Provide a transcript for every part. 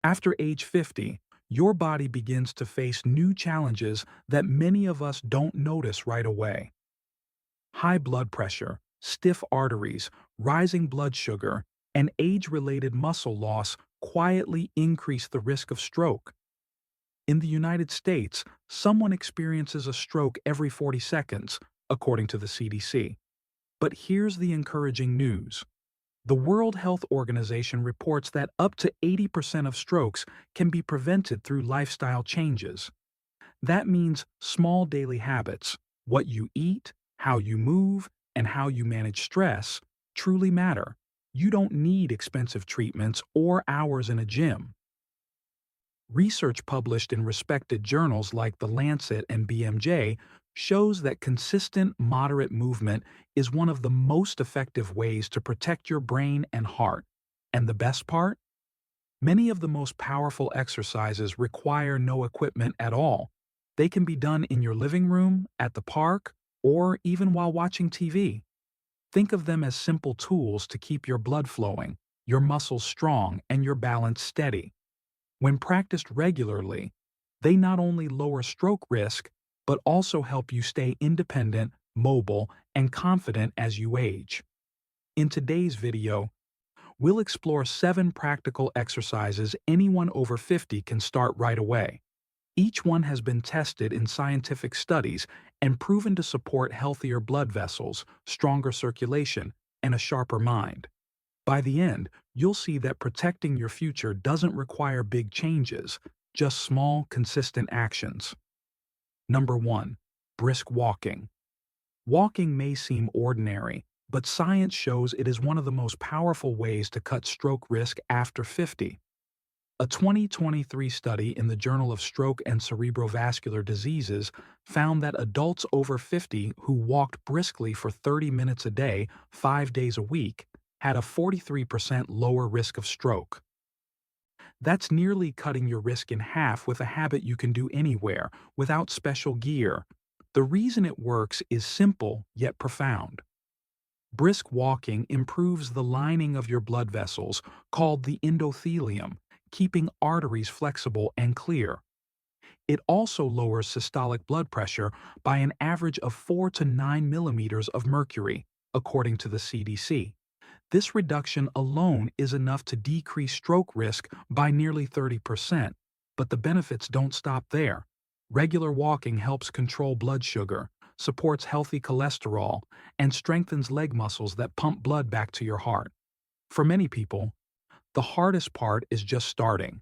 After age 50, your body begins to face new challenges that many of us don't notice right away. High blood pressure, stiff arteries, rising blood sugar, and age-related muscle loss quietly increase the risk of stroke. In the United States, someone experiences a stroke every 40 seconds, according to the CDC. But here's the encouraging news. The World Health Organization reports that up to 80% of strokes can be prevented through lifestyle changes. That means small daily habits, what you eat, how you move, and how you manage stress, truly matter. You don't need expensive treatments or hours in a gym. Research published in respected journals like the Lancet and BMJ shows that consistent, moderate movement is one of the most effective ways to protect your brain and heart. And the best part? Many of the most powerful exercises require no equipment at all. They can be done in your living room, at the park, or even while watching TV. Think of them as simple tools to keep your blood flowing, your muscles strong, and your balance steady. When practiced regularly, they not only lower stroke risk, but also help you stay independent, mobile, and confident as you age. In today's video, we'll explore 7 practical exercises anyone over 50 can start right away. Each one has been tested in scientific studies and proven to support healthier blood vessels, stronger circulation, and a sharper mind. By the end, you'll see that protecting your future doesn't require big changes, just small, consistent actions. Number 1. Brisk walking. Walking may seem ordinary, but science shows it is one of the most powerful ways to cut stroke risk after 50. A 2023 study in the Journal of Stroke and Cerebrovascular Diseases found that adults over 50 who walked briskly for 30 minutes a day, 5 days a week, had a 43% lower risk of stroke. That's nearly cutting your risk in half with a habit you can do anywhere, without special gear. The reason it works is simple yet profound. Brisk walking improves the lining of your blood vessels, called the endothelium, keeping arteries flexible and clear. It also lowers systolic blood pressure by an average of 4 to 9 millimeters of mercury, according to the CDC. This reduction alone is enough to decrease stroke risk by nearly 30%, but the benefits don't stop there. Regular walking helps control blood sugar, supports healthy cholesterol, and strengthens leg muscles that pump blood back to your heart. For many people, the hardest part is just starting.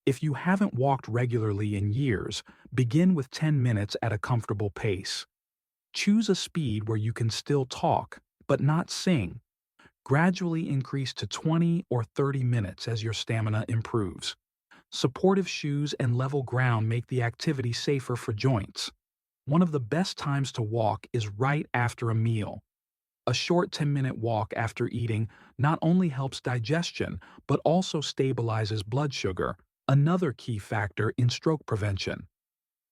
If you haven't walked regularly in years, begin with 10 minutes at a comfortable pace. Choose a speed where you can still talk, but not sing. Gradually increase to 20 or 30 minutes as your stamina improves. Supportive shoes and level ground make the activity safer for joints. One of the best times to walk is right after a meal. A short 10-minute walk after eating not only helps digestion, but also stabilizes blood sugar, another key factor in stroke prevention.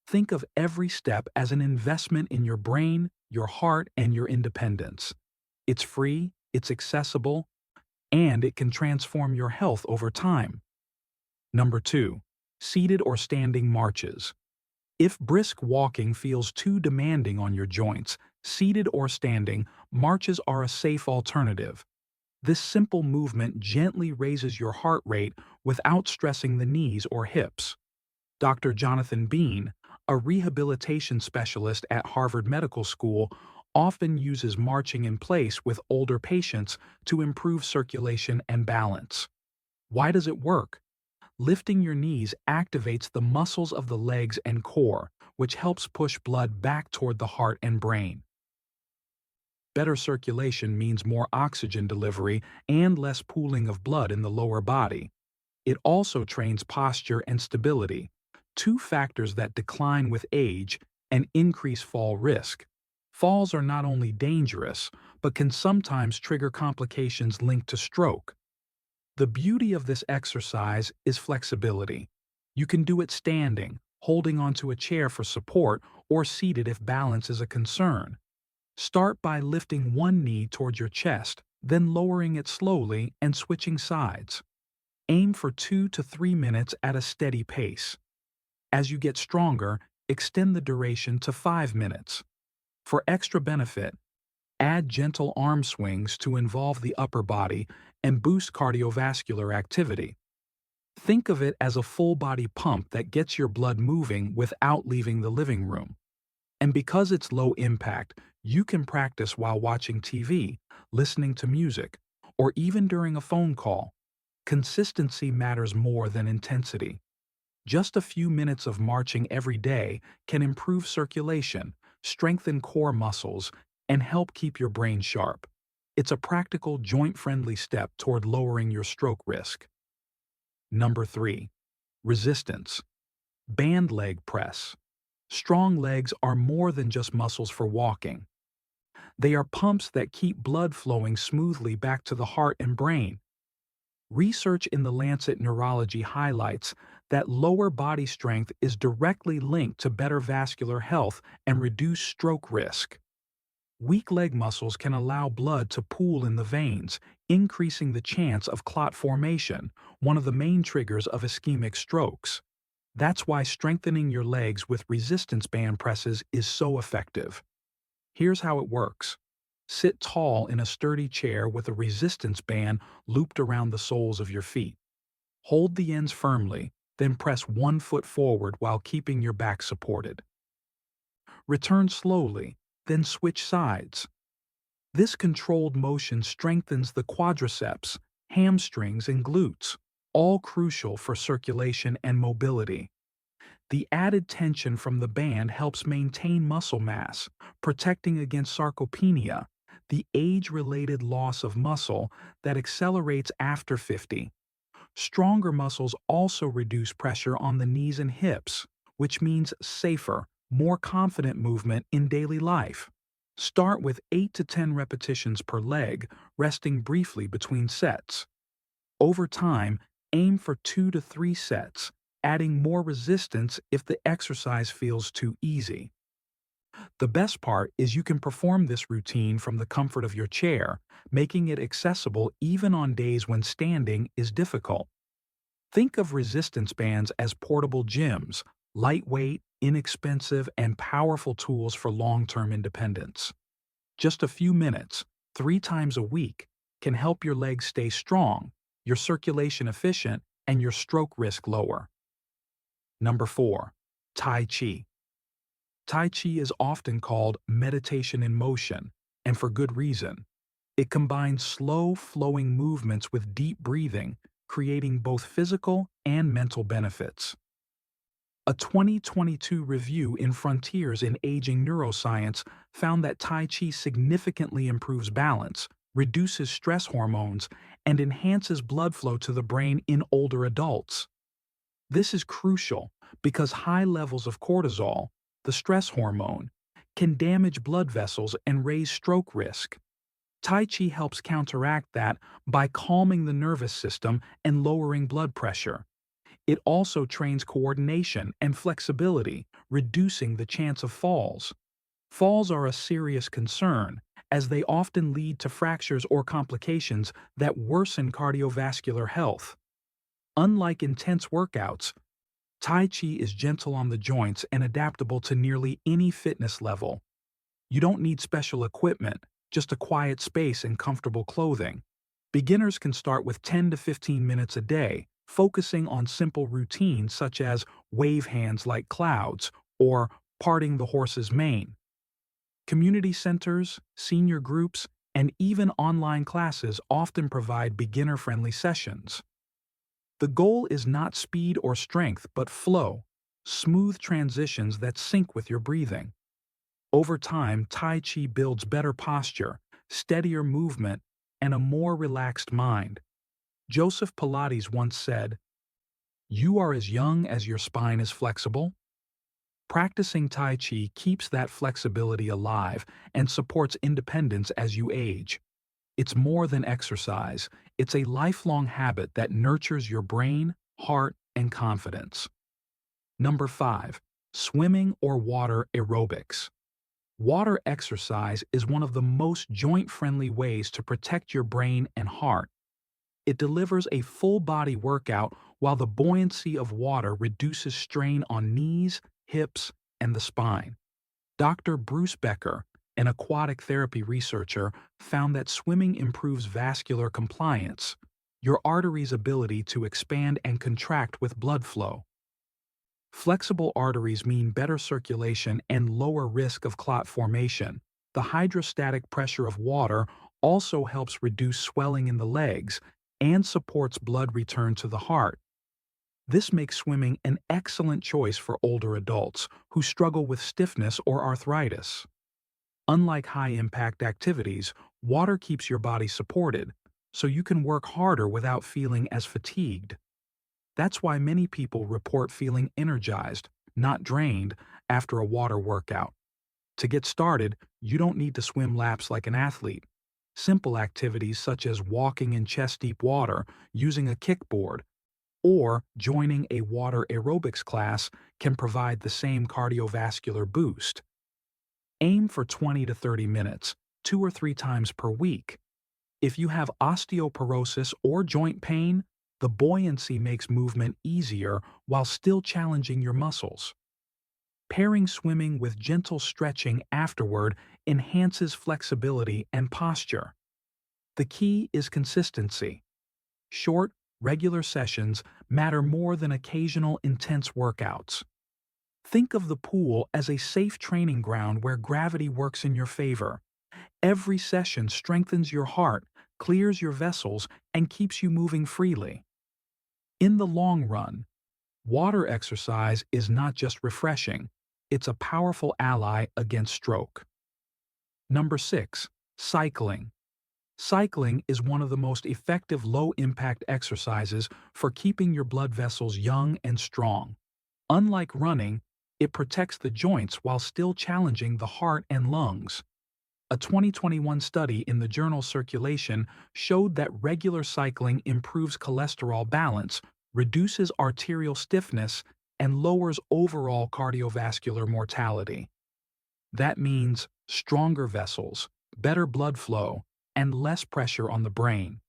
Think of every step as an investment in your brain, your heart, and your independence. It's free, it's accessible, and it can transform your health over time. Number 2. Seated or standing marches. If brisk walking feels too demanding on your joints, seated or standing, marches are a safe alternative. This simple movement gently raises your heart rate without stressing the knees or hips. Dr. Jonathan Bean, a rehabilitation specialist at Harvard Medical School, often uses marching in place with older patients to improve circulation and balance. Why does it work? Lifting your knees activates the muscles of the legs and core, which helps push blood back toward the heart and brain. Better circulation means more oxygen delivery and less pooling of blood in the lower body. It also trains posture and stability, 2 factors that decline with age and increase fall risk. Falls are not only dangerous, but can sometimes trigger complications linked to stroke. The beauty of this exercise is flexibility. You can do it standing, holding onto a chair for support, or seated if balance is a concern. Start by lifting one knee towards your chest, then lowering it slowly and switching sides. Aim for 2 to 3 minutes at a steady pace. As you get stronger, extend the duration to 5 minutes. For extra benefit, add gentle arm swings to involve the upper body and boost cardiovascular activity. Think of it as a full-body pump that gets your blood moving without leaving the living room. And because it's low impact, you can practice while watching TV, listening to music, or even during a phone call. Consistency matters more than intensity. Just a few minutes of marching every day can improve circulation, strengthen core muscles, and help keep your brain sharp. It's a practical, joint-friendly step toward lowering your stroke risk. Number 3. Resistance. Band leg press. Strong legs are more than just muscles for walking. They are pumps that keep blood flowing smoothly back to the heart and brain. Research in the Lancet Neurology highlights that lower body strength is directly linked to better vascular health and reduced stroke risk. Weak leg muscles can allow blood to pool in the veins, increasing the chance of clot formation, one of the main triggers of ischemic strokes. That's why strengthening your legs with resistance band presses is so effective. Here's how it works. Sit tall in a sturdy chair with a resistance band looped around the soles of your feet. Hold the ends firmly, then press one foot forward while keeping your back supported. Return slowly, then switch sides. This controlled motion strengthens the quadriceps, hamstrings, and glutes, all crucial for circulation and mobility. The added tension from the band helps maintain muscle mass, protecting against sarcopenia, the age-related loss of muscle that accelerates after 50. Stronger muscles also reduce pressure on the knees and hips, which means safer, more confident movement in daily life. Start with 8 to 10 repetitions per leg, resting briefly between sets. Over time, aim for 2 to 3 sets, adding more resistance if the exercise feels too easy. The best part is you can perform this routine from the comfort of your chair, making it accessible even on days when standing is difficult. Think of resistance bands as portable gyms, lightweight, inexpensive, and powerful tools for long-term independence. Just a few minutes, 3 times a week, can help your legs stay strong, your circulation efficient, and your stroke risk lower. Number 4. Tai Chi. Tai Chi is often called meditation in motion, and for good reason. It combines slow, flowing movements with deep breathing, creating both physical and mental benefits. A 2022 review in Frontiers in Aging Neuroscience found that Tai Chi significantly improves balance, reduces stress hormones, and enhances blood flow to the brain in older adults. This is crucial because high levels of cortisol, the stress hormone, can damage blood vessels and raise stroke risk. Tai Chi helps counteract that by calming the nervous system and lowering blood pressure. It also trains coordination and flexibility, reducing the chance of falls. Falls are a serious concern, as they often lead to fractures or complications that worsen cardiovascular health. Unlike intense workouts, Tai Chi is gentle on the joints and adaptable to nearly any fitness level. You don't need special equipment, just a quiet space and comfortable clothing. Beginners can start with 10 to 15 minutes a day, focusing on simple routines such as wave hands like clouds or parting the horse's mane. Community centers, senior groups, and even online classes often provide beginner-friendly sessions. The goal is not speed or strength, but flow, smooth transitions that sync with your breathing. Over time, Tai Chi builds better posture, steadier movement, and a more relaxed mind. Joseph Pilates once said, "You are as young as your spine is flexible." Practicing Tai Chi keeps that flexibility alive and supports independence as you age. It's more than exercise, it's a lifelong habit that nurtures your brain, heart, and confidence. Number 5. Swimming or water aerobics. Water exercise is one of the most joint-friendly ways to protect your brain and heart. It delivers a full-body workout while the buoyancy of water reduces strain on knees, hips, and the spine. Dr. Bruce Becker, an aquatic therapy researcher, found that swimming improves vascular compliance, your arteries' ability to expand and contract with blood flow. Flexible arteries mean better circulation and lower risk of clot formation. The hydrostatic pressure of water also helps reduce swelling in the legs and supports blood return to the heart. This makes swimming an excellent choice for older adults who struggle with stiffness or arthritis. Unlike high-impact activities, water keeps your body supported, so you can work harder without feeling as fatigued. That's why many people report feeling energized, not drained, after a water workout. To get started, you don't need to swim laps like an athlete. Simple activities such as walking in chest-deep water, using a kickboard, or joining a water aerobics class can provide the same cardiovascular boost. Aim for 20 to 30 minutes, 2 or 3 times per week. If you have osteoporosis or joint pain, the buoyancy makes movement easier while still challenging your muscles. Pairing swimming with gentle stretching afterward enhances flexibility and posture. The key is consistency. Short, regular sessions matter more than occasional intense workouts. Think of the pool as a safe training ground where gravity works in your favor. Every session strengthens your heart, clears your vessels, and keeps you moving freely. In the long run, water exercise is not just refreshing, it's a powerful ally against stroke. Number 6. Cycling. Cycling is one of the most effective low-impact exercises for keeping your blood vessels young and strong. Unlike running, it protects the joints while still challenging the heart and lungs. A 2021 study in the journal Circulation showed that regular cycling improves cholesterol balance, reduces arterial stiffness, and lowers overall cardiovascular mortality. That means stronger vessels, better blood flow, and less pressure on the brain.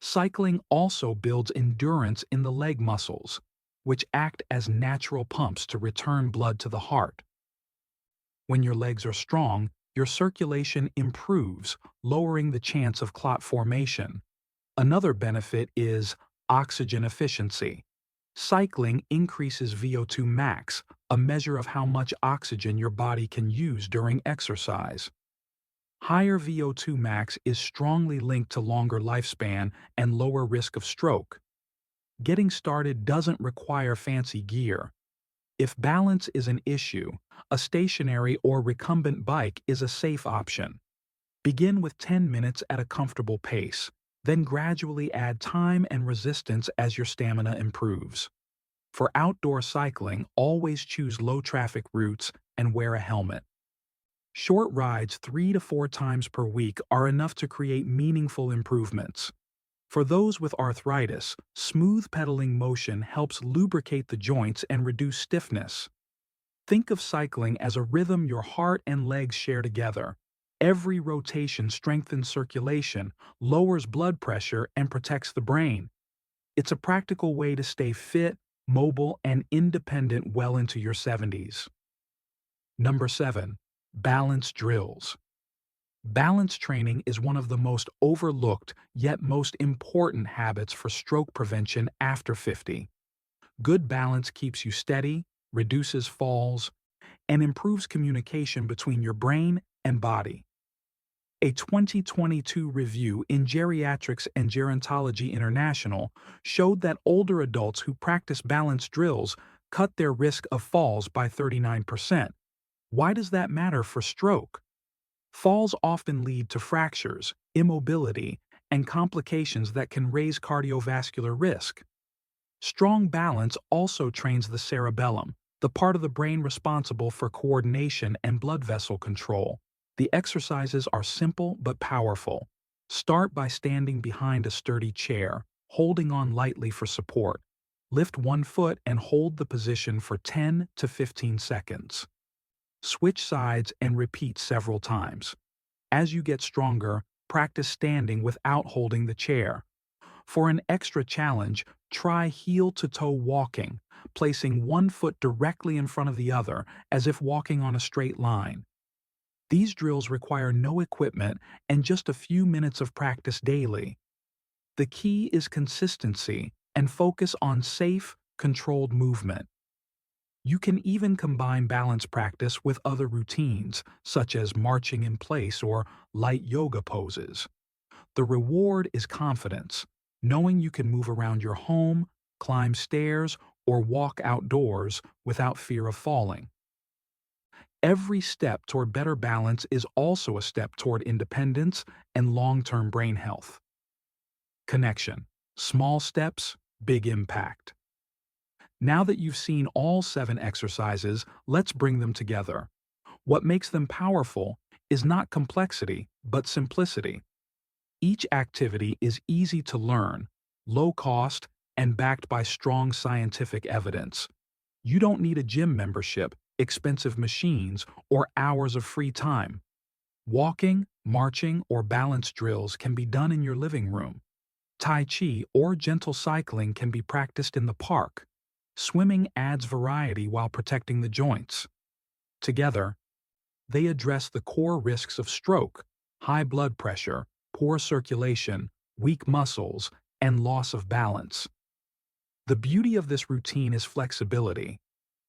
Cycling also builds endurance in the leg muscles, which act as natural pumps to return blood to the heart. When your legs are strong, your circulation improves, lowering the chance of clot formation. Another benefit is oxygen efficiency. Cycling increases VO2 max, a measure of how much oxygen your body can use during exercise. Higher VO2 max is strongly linked to longer lifespan and lower risk of stroke. Getting started doesn't require fancy gear. If balance is an issue, a stationary or recumbent bike is a safe option. Begin with 10 minutes at a comfortable pace, then gradually add time and resistance as your stamina improves. For outdoor cycling, always choose low-traffic routes and wear a helmet. Short rides 3 to 4 times per week are enough to create meaningful improvements. For those with arthritis, smooth pedaling motion helps lubricate the joints and reduce stiffness. Think of cycling as a rhythm your heart and legs share together. Every rotation strengthens circulation, lowers blood pressure, and protects the brain. It's a practical way to stay fit, mobile, and independent well into your 70s. Number 7. Balance drills. Balance training is one of the most overlooked yet most important habits for stroke prevention after 50. Good balance keeps you steady, reduces falls, and improves communication between your brain and body. A 2022 review in Geriatrics and Gerontology International showed that older adults who practice balance drills cut their risk of falls by 39%. Why does that matter for stroke? Falls often lead to fractures, immobility, and complications that can raise cardiovascular risk. Strong balance also trains the cerebellum, the part of the brain responsible for coordination and blood vessel control. The exercises are simple but powerful. Start by standing behind a sturdy chair, holding on lightly for support. Lift one foot and hold the position for 10 to 15 seconds. Switch sides and repeat several times. As you get stronger, practice standing without holding the chair. For an extra challenge, try heel-to-toe walking, placing one foot directly in front of the other as if walking on a straight line. These drills require no equipment and just a few minutes of practice daily. The key is consistency and focus on safe, controlled movement. You can even combine balance practice with other routines, such as marching in place or light yoga poses. The reward is confidence, knowing you can move around your home, climb stairs, or walk outdoors without fear of falling. Every step toward better balance is also a step toward independence and long-term brain health. Connection. Small steps, big impact. Now that you've seen all 7 exercises, let's bring them together. What makes them powerful is not complexity, but simplicity. Each activity is easy to learn, low cost, and backed by strong scientific evidence. You don't need a gym membership, expensive machines, or hours of free time. Walking, marching, or balance drills can be done in your living room. Tai Chi or gentle cycling can be practiced in the park. Swimming adds variety while protecting the joints. Together, they address the core risks of stroke, high blood pressure, poor circulation, weak muscles, and loss of balance. The beauty of this routine is flexibility.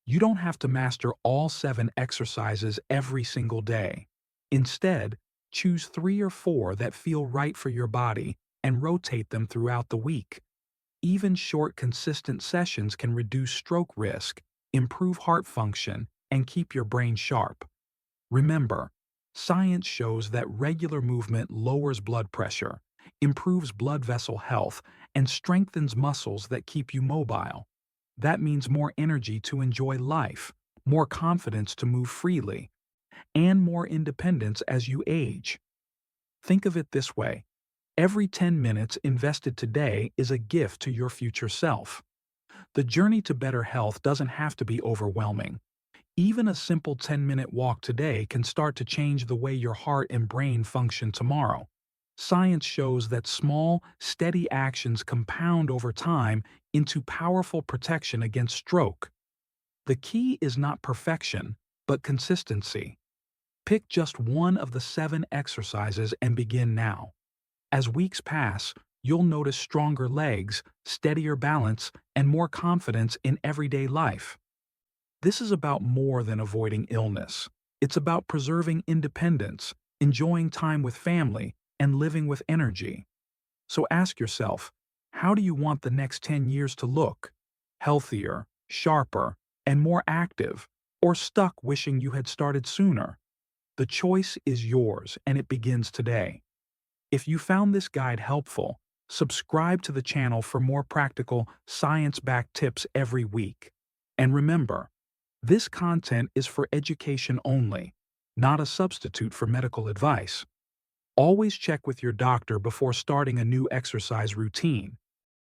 You don't have to master all 7 exercises every single day. Instead, choose 3 or 4 that feel right for your body and rotate them throughout the week. Even short, consistent sessions can reduce stroke risk, improve heart function, and keep your brain sharp. Remember, science shows that regular movement lowers blood pressure, improves blood vessel health, and strengthens muscles that keep you mobile. That means more energy to enjoy life, more confidence to move freely, and more independence as you age. Think of it this way. Every 10 minutes invested today is a gift to your future self. The journey to better health doesn't have to be overwhelming. Even a simple 10-minute walk today can start to change the way your heart and brain function tomorrow. Science shows that small, steady actions compound over time into powerful protection against stroke. The key is not perfection, but consistency. Pick just one of the 7 exercises and begin now. As weeks pass, you'll notice stronger legs, steadier balance, and more confidence in everyday life. This is about more than avoiding illness. It's about preserving independence, enjoying time with family, and living with energy. So ask yourself, how do you want the next 10 years to look? Healthier, sharper, and more active, or stuck wishing you had started sooner? The choice is yours, and it begins today. If you found this guide helpful, subscribe to the channel for more practical, science-backed tips every week. And remember, this content is for education only, not a substitute for medical advice. Always check with your doctor before starting a new exercise routine.